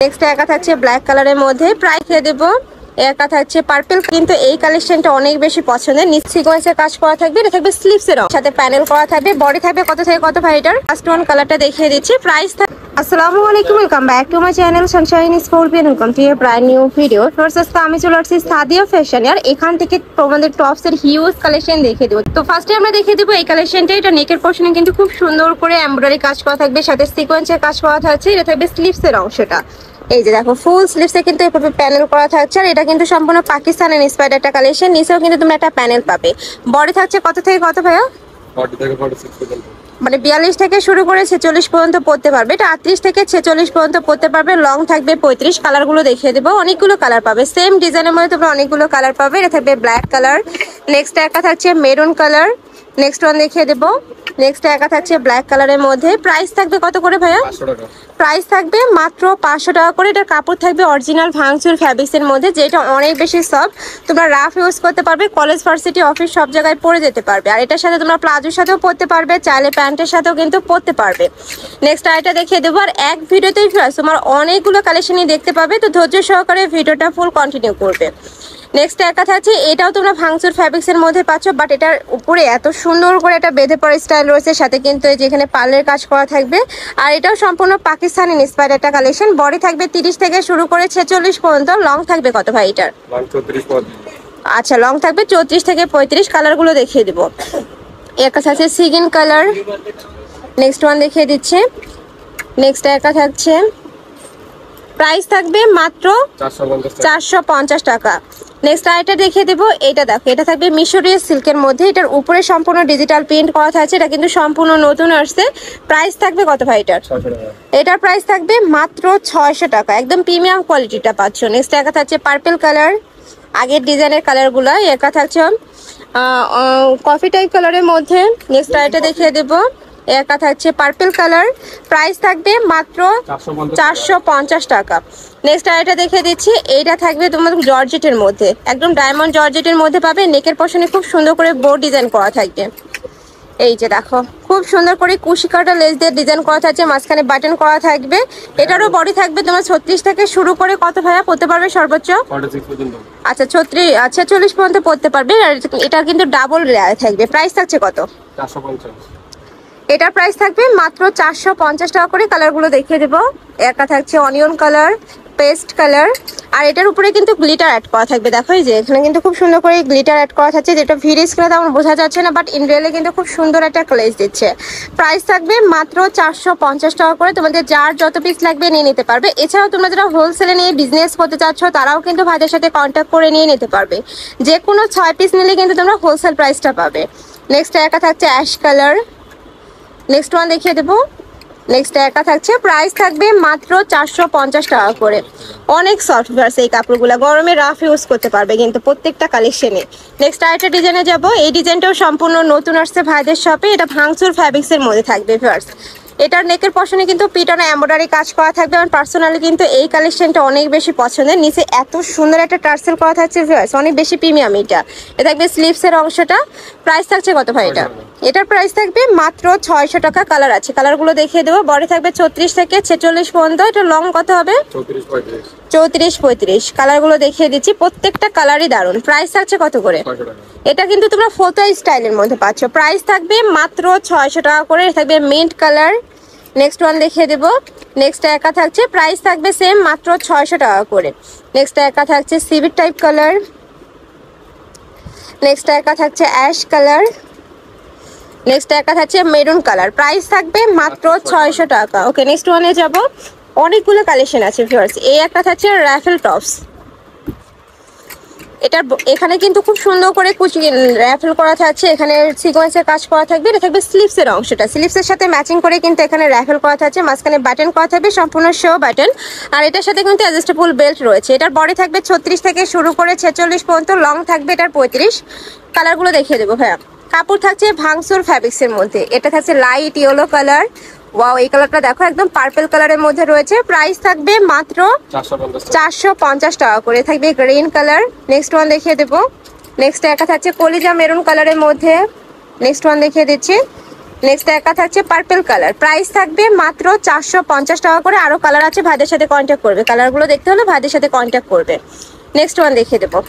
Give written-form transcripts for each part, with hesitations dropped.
Next একা থাকছে black কালারের মধ্যে, প্রাইস দিয়ে দেবো একা থাকছে পার্পল। কিন্তু এই কালেকশনটা অনেক বেশি পছন্দের, নিচ সিকোয়েন্সের কাজ করা থাকবে, এটা থাকবে স্লিভসের সাথে প্যানেল করা থাকবে, বডি থাকবে কত থেকে কত ভাই এটার। ফার্স্ট ওয়ান কালারটা দেখিয়ে দিচ্ছি, প্রাইস। আসসালামু আলাইকুম, welcome back to my channel Sunshine scorpion, welcome to A brand new video. First আজকে আমি চলে আসছি সাদিয়া ফ্যাশন, আর এখান থেকে তোমাদের টপসের হিউজ কালেকশন দেখিয়ে দেবো। তো ফার্স্টে আমরা দেখিয়ে দেবো এই কালেকশনটা। এটা নেকের পোর্শনে কিন্তু খুব সুন্দর করে এমব্রয়ডারি কাজ করা থাকবে, সাথে সিকোয়েন্সের কাজ করা থাকছে, এটা থাকবে স্লিভসের অংশটা। এই যে দেখো ফুল স্লিভসে কিন্তু এভাবে প্যানেল করা থাকছে, আর এটা কিন্তু সম্পূর্ণ পাকিস্তানের ইন্সপায়ার্ড একটা কালেকশন। নিচেও কিন্তু তোমরা একটা প্যানেল পাবে। বডি থাকছে কত থেকে কত ভাইয়া? 40 থেকে 46 পর্যন্ত, মানে 42 থেকে শুরু করে 46 পর্যন্ত পড়তে পারবে। এটা 38 থেকে 46 পর্যন্ত পড়তে পারবে। লং থাকবে 35। কালারগুলো দেখিয়ে দেবো, অনেকগুলো কালার পাবে, সেম ডিজাইনের মধ্যে তোমরা অনেকগুলো কালার পাবে। এটা থাকবে ব্ল্যাক কালার, নেক্সট একটা থাকছে মেরুন কালার, নেক্সট ওয়ান দেখিয়ে দেবো। নেক্সট একা থাকছে ব্ল্যাক কালারের মধ্যে, প্রাইস থাকবে কত করে ভাইয়া? 500 টাকা। প্রাইস থাকবে মাত্র 500 টাকা করে। এটার কাপড় থাকবে অরিজিনাল ভাঙচুর ফ্যাব্রিক্সের মধ্যে, যেটা অনেক বেশি সফট। তোমরা রাফ ইউজ করতে পারবে, কলেজ ভার্সিটি অফিস সব জায়গায় পরে যেতে পারবে। আর এটার সাথে তোমরা প্লাজোর সাথেও পরতে পারবে, চাইলে প্যান্টের সাথেও কিন্তু পরতে পারবে। নেক্সট আইটা দেখিয়ে দেবো। আর এক ভিডিওতেই তোমার অনেকগুলো কালেকশনই দেখতে পাবে, তো ধৈর্য সহকারে ভিডিওটা ফুল কন্টিনিউ করবে। নেক্সট একা থাকছে, এটাও তোমরা ভাঙচুর ফ্যাব্রিক্সের মধ্যে পাচ্ছ, বাট এটার উপরে এত সুন্দর করে একটা বেঁধে পড়া স্টাইল রয়েছে, সাথে কিন্তু এই যেখানে পার্লের কাজ করা থাকবে। আর এটাও সম্পূর্ণ পাকিস্তানি ইন্সপায়ার্ড একটা কালেকশন। বডি থাকবে 30 থেকে শুরু করে 46 পর্যন্ত। লং থাকবে কত ভাই এটার? 34। আচ্ছা, লং থাকবে 34 থেকে 35। কালারগুলো দেখিয়ে দেবো। একা থাকছে সিগিন কালার, নেক্সট ওয়ান দেখিয়ে দিচ্ছে। নেক্সট একা থাকছে, প্রাইস থাকবে মাত্র 450 টাকা। নেক্সট আইটা দেখিয়ে দেবো। এটা দেখো, এটা থাকবে মিশরীয় সিল্কের মধ্যে, এটার উপরে সম্পূর্ণ ডিজিটাল প্রিন্ট করা থাকছে, এটা কিন্তু সম্পূর্ণ নতুন আসছে। প্রাইস থাকবে কত ভাই এটার? 600 টাকা। এটার প্রাইস থাকবে মাত্র 600 টাকা, একদম প্রিমিয়াম কোয়ালিটিটা পাচ্ছ। নেক্সট একা থাকছে পার্পল কালার, আগের ডিজাইনের কালারগুলো। একা থাকছে কফি টাইপ কালারের মধ্যে। নেক্সট আইটা দেখিয়ে দেবো। একা থাকছে পার্পল কালার, প্রাইস থাকবে মাত্র 450 টাকা। নেক্সট আইটা দেখে দিচ্ছি, এইটা থাকবে তোমাদের জর্জেটের মধ্যে, একদম ডায়মন্ড জর্জেটের মধ্যে পাবে। নেকের পশনে খুব সুন্দর করে বোর্ড ডিজাইন করা থাকবে। এই যে দেখো, খুব সুন্দর করে কুশি কাটা লেস দিয়ে ডিজাইন করা থাকছে, মাঝখানে বাটন করা থাকবে। এটারও বডি থাকবে তোমার 36 থেকে শুরু করে কত ভাইয়া পড়তে পারবে সর্বোচ্চ? 46 পর্যন্ত। আচ্ছা 46 পর্যন্ত পড়তে পারবে। আর এটা কিন্তু ডাবল লেয়ার থাকবে। প্রাইস থাকছে কত? 450। এটার প্রাইস থাকবে মাত্র 450 টাকা করে। কালারগুলো দেখিয়ে দেবো। একটা থাকছে অনিয়ন কালার, পেস্ট কালার, আর এটার উপরে কিন্তু গ্লিটার অ্যাড করা থাকবে। দেখো এই যে এখানে কিন্তু খুব সুন্দর করে গ্লিটার অ্যাড করা থাকছে, যেটা ভিডিও স্ক্রিনে তেমন বোঝা যাচ্ছে না, বাট ইন রিয়েলে কিন্তু খুব সুন্দর একটা গ্লেজ দিচ্ছে। প্রাইস থাকবে মাত্র 450 টাকা করে। তোমাদের যার যত পিস লাগবে নিয়ে নিতে পারবে। এছাড়াও তোমরা যারা হোলসেলে নিয়ে বিজনেস করতে চাচ্ছ, তারাও কিন্তু ভাইদের সাথে কন্ট্যাক্ট করে নিয়ে নিতে পারবে। যে কোনো 6 পিস নিলে কিন্তু তোমরা হোলসেল প্রাইসটা পাবে। নেক্সট একা থাকছে অ্যাশ কালার, নেক্সট ওয়ান দেখিয়ে দেবো। নেক্সট একা থাকছে, প্রাইস থাকবে মাত্র 450 টাকা করে। অনেক সফট ভার্স এই কাপড়গুলো, গরমে রাফ ইউজ করতে পারবে কিন্তু প্রত্যেকটা কালেকশনে। নেক্সট আরেকটা ডিজাইনে যাব। এই ডিজাইনটাও সম্পূর্ণ নতুন আসছে ভাইদের শপে, এটা ভাঙচুর ফ্যাব্রিক্সের মধ্যে থাকবে ভার্স। এটার নেকের পশনে কিন্তু পিটনে এমব্রয়ডারি কাজ করা থাকবে। আমার পার্সোনালি কিন্তু এই কালেকশনটা অনেক বেশি পছন্দের। নিচে এত সুন্দর একটা টার্সেল করা থাকছে ভিউয়ার্স, অনেক বেশি প্রিমিয়াম। এটা থাকবে স্লিভসের অংশটা। প্রাইস থাকছে কত ভাই এটা? এটার প্রাইস থাকবে মাত্র 600 টাকা। কালার আছে, কালারগুলো দেখিয়ে দেবো। বডি থাকবে 34 থেকে 46 পর্যন্ত। এটা লং কত হবে? 34-35। কালারগুলো দেখিয়ে দিচ্ছি, প্রত্যেকটা কালারই দারুণ। প্রাইস থাকছে কত করে? এটা কিন্তু তোমরা ফটো স্টাইলের মধ্যে পাচ্ছ। প্রাইস থাকবে মাত্র 600 টাকা করে। থাকবে মিন্ট কালার, নেক্সট ওয়ান দেখিয়ে দেবো। নেক্সট একা থাকছে, প্রাইস থাকবে সেম মাত্র 600 টাকা করে। নেক্সট একা থাকছে সিভিট টাইপ কালার, নেক্সট একা থাকছে অ্যাশ কালার, নেক্সট একা থাকছে মেরুন কালার। প্রাইস থাকবে মাত্র 600 টাকা। ওকে, নেক্সট ওয়ানে যাব। অনেকগুলো কালেকশন আছে ভিউয়ার্স। এই একটা থাকছে রাফেল টপস। এটার এখানে কিন্তু খুব সুন্দর করে কুচি র্যাফেল করা থাকছে, এখানে সিকোয়েন্সের কাজ করা থাকবে। এটা থাকবে স্লিভসের অংশটা, স্লিভসের সাথে ম্যাচিং করে কিন্তু এখানে র্যাফেল করা থাকছে, মাঝখানে বাটন করা থাকবে, সম্পূর্ণ শো বাটন। আর এটার সাথে কিন্তু অ্যাডজাস্টেবল বেল্ট রয়েছে। এটার বডি থাকবে 36 থেকে শুরু করে 46 পর্যন্ত। লং থাকবে এটার 35। কালারগুলো দেখিয়ে দেবো ভাইয়া। কাপড় থাকছে ভাঙচুর ফ্যাব্রিক্সের মধ্যে। এটা থাকছে লাইট ইয়েলো কালার। ওয়াও, এই কালারটা দেখো, একদম পার্পল কালারের মধ্যে রয়েছে। প্রাইস থাকবে মাত্র 450 টাকা করে। থাকবে গ্রিন কালার। নেক্সট ওয়ান দেখিয়ে দেবো। নেক্সট একা থাকছে কলিজা মেরুন কালারের মধ্যে। নেক্সট ওয়ান দেখিয়ে দিচ্ছি। নেক্সট একটা থাকছে পার্পল কালার, প্রাইস থাকবে মাত্র 450 টাকা করে। আরো কালার আছে, ভাইদের সাথে কন্ট্যাক্ট করবে। কালারগুলো দেখতে হলে ভাইদের সাথে কন্ট্যাক্ট করবে। নেক্সট ওয়ান দেখিয়ে দেবো।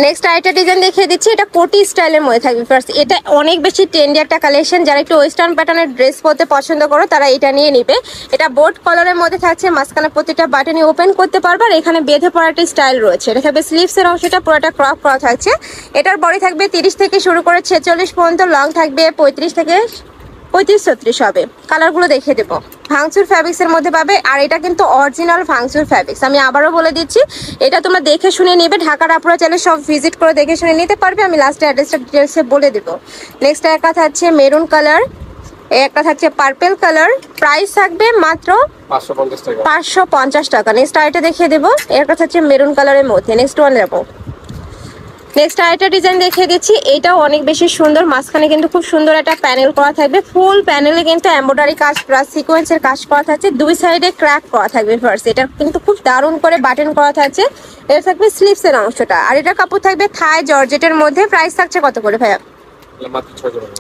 নেক্সট আরেকটা ডিজাইন দেখিয়ে দিচ্ছি, এটা কোটি স্টাইলের মধ্যে থাকবে। ফার্স্ট এটা অনেক বেশি ট্রেন্ডি একটা কালেকশন, যারা একটু ওয়েস্টার্ন প্যাটার্নের ড্রেস পরতে পছন্দ করো তারা এটা নিয়ে নিবে। এটা বোর্ড কালারের মধ্যে থাকছে, মাঝখানে প্রতিটা বাটনই ওপেন করতে পারবে আর এখানে বেঁধে পড়া একটা স্টাইল রয়েছে। এটা থাকবে স্লিভসের অংশটা পুরোটা ক্রপ করা থাকছে। এটার বডি থাকবে 30 থেকে শুরু করে 46 পর্যন্ত, লং থাকবে 35 থেকে 35-36 হবে। কালারগুলো দেখিয়ে দেবো। ভাঙচুর ফ্যাব্রিক্সের মধ্যে পাবে আর এটা কিন্তু অরিজিনাল ভাঙচুর ফ্যাব্রিক্স। আমি আবারও বলে দিচ্ছি, এটা তোমরা দেখে শুনে নেবে। ঢাকার আপুরা চাইলে সব ভিজিট করে দেখে শুনে নিতে পারবে। আমি লাস্টে অ্যাড্রেসটা ডিটেলসে বলে দেবো। নেক্সট একটা থাকছে মেরুন কালার, একটা থাকছে পার্পল কালার, প্রাইস থাকবে মাত্র 550 টাকা। 550 টাকা। নেক্সট আরেকটা দেখিয়ে দেবো, একটা থাকছে মেরুন কালারের মধ্যে। নেক্সট ওয়ান যাবো। নেক্সট আরেকটা ডিজাইন দেখিয়ে দিচ্ছি, এটাও অনেক বেশি সুন্দর। মাঝখানে কিন্তু খুব সুন্দর একটা প্যানেল করা থাকবে, ফুল প্যানেলে কিন্তু এমব্রয়ডারি কাজ প্লাস সিকোয়েন্সের কাজ করা থাকছে। দুই সাইডে ক্র্যাক করা থাকবে ফার্স্ট। এটা কিন্তু খুব দারুণ করে বাটন করা থাকছে। এটা থাকবে স্লিভসের অংশটা আর এটা কাপড় থাকবে থাই জর্জেটের মধ্যে। প্রাইস থাকছে কত করে ভাইয়া? মাত্র 600 টাকা।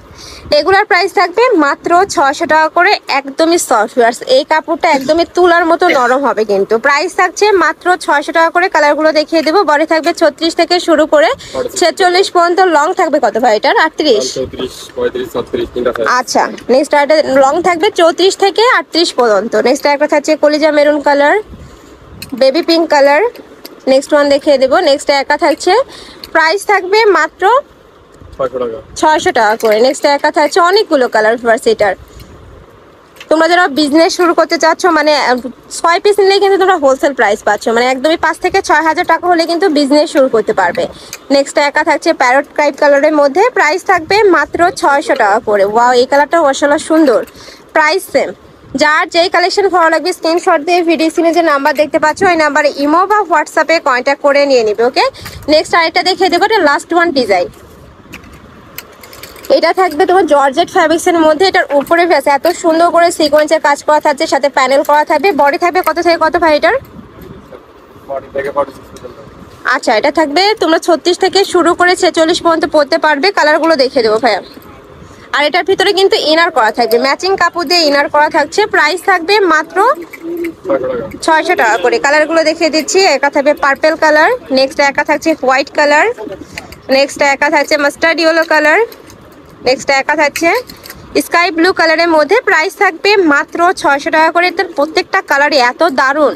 রেগুলার প্রাইস থাকবে মাত্র 600 টাকা করে। একদমই সফট, এই কাপড়টা একদমই তুলার মতো নরম হবে কিন্তু। প্রাইস থাকছে মাত্র 600 টাকা করে। কালারগুলো দেখিয়ে দেবো। বডি থাকবে 36 থেকে শুরু করে 46 পর্যন্ত, লং থাকবে কত ভাই এটার? 38, 34, 35, 36 তিনটা সাইজ। আচ্ছা। নেক্সট একটা লং থাকবে 34 থেকে 38 পর্যন্ত। নেক্সট একটা থাকছে কলিজা maroon colour, baby pink colour. Next one দেখিয়ে দেবো। নেক্সট একা থাকছে, প্রাইস থাকবে মাত্র 600 টাকা। 600 টাকা করে। নেক্সট একা থাকছে অনেকগুলো কালার ফার্স্ট। এটার তোমরা যারা বিজনেস শুরু করতে চাচ্ছ, মানে 6 পিস নিলে কিন্তু তোমরা হোলসেল প্রাইস পাচ্ছ, মানে একদমই 5 থেকে 6 হাজার টাকা হলে কিন্তু বিজনেস শুরু করতে পারবে। নেক্সট একা থাকছে প্যারট ক্রাইপ কালারের মধ্যে, প্রাইস থাকবে মাত্র 600 টাকা করে। ওয়াও, এই কালারটাও আসলে সুন্দর। Price same. যার যেই কালেকশন ভালো লাগবে স্ক্রিনশট দিয়ে ভিডিও স্ক্রিনে যে নাম্বার দেখতে পাচ্ছ ওই নাম্বারে ইমো বা হোয়াটসঅ্যাপে কন্ট্যাক্ট করে নিয়ে নিবে। ওকে, নেক্সট আরেকটা দেখিয়ে দেবো। এটা লাস্ট ওয়ান ডিজাইন। এটা থাকবে তোমার জর্জেট ফ্যাব্রিক্সের মধ্যে। এটার উপরে ফেসে এত সুন্দর করে সিকোয়েন্সের কাজ করা থাকছে, সাথে প্যানেল করা থাকবে। বডি থাকবে কত থেকে কত ভাই এটার? 40 থেকে 46 পর্যন্ত। আচ্ছা, এটা থাকবে তোমরা 36 থেকে শুরু করে 46 পর্যন্ত পরতে পারবে। কালারগুলো দেখিয়ে দেবো ভাইয়া। আর এটার ভিতরে কিন্তু ইনার করা থাকবে, ম্যাচিং কাপড় দিয়ে ইনার করা থাকছে। প্রাইস থাকবে মাত্র 600 টাকা করে। কালারগুলো দেখিয়ে দিচ্ছি। একা থাকবে পার্পল কালার, নেক্সট একা থাকছে হোয়াইট কালার, নেক্সট একা থাকছে মাস্টার্ড ইয়েলো কালার, নেক্সট একা থাকছে স্কাই ব্লু কালারের মধ্যে। প্রাইস থাকবে মাত্র 600 টাকা করে। এটার প্রত্যেকটা কালারই এত দারুণ।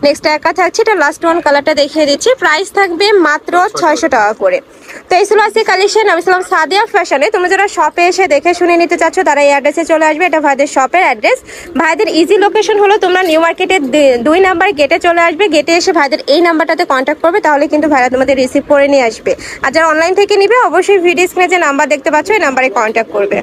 নেক্সট একা থাকছে, এটা লাস্ট ওয়ান কালারটা দেখিয়ে দিচ্ছি। প্রাইস থাকবে মাত্র 600 টাকা করে। তো এই ছিল আজকে কালেকশন। আমি ছিলাম সাদিয়া ফ্যাশনে। তুমি যারা শপে এসে দেখে শুনে নিতে চাচ্ছ তারা এই অ্যাড্রেসে চলে আসবে। এটা ভাইদের শপের অ্যাড্রেস। ভাইদের ইজি লোকেশন হলো তোমরা নিউ মার্কেটের 2 নাম্বার গেটে চলে আসবে। গেটে এসে ভাইদের এই নাম্বারটাতে কন্ট্যাক্ট করবে, তাহলে কিন্তু ভাইরা তোমাদের রিসিভ করে নিয়ে আসবে। আর যারা অনলাইন থেকে নিবে অবশ্যই ভিডিও স্ক্রিনে যে নাম্বার দেখতে পাচ্ছ এই নাম্বারে কন্ট্যাক্ট করবে।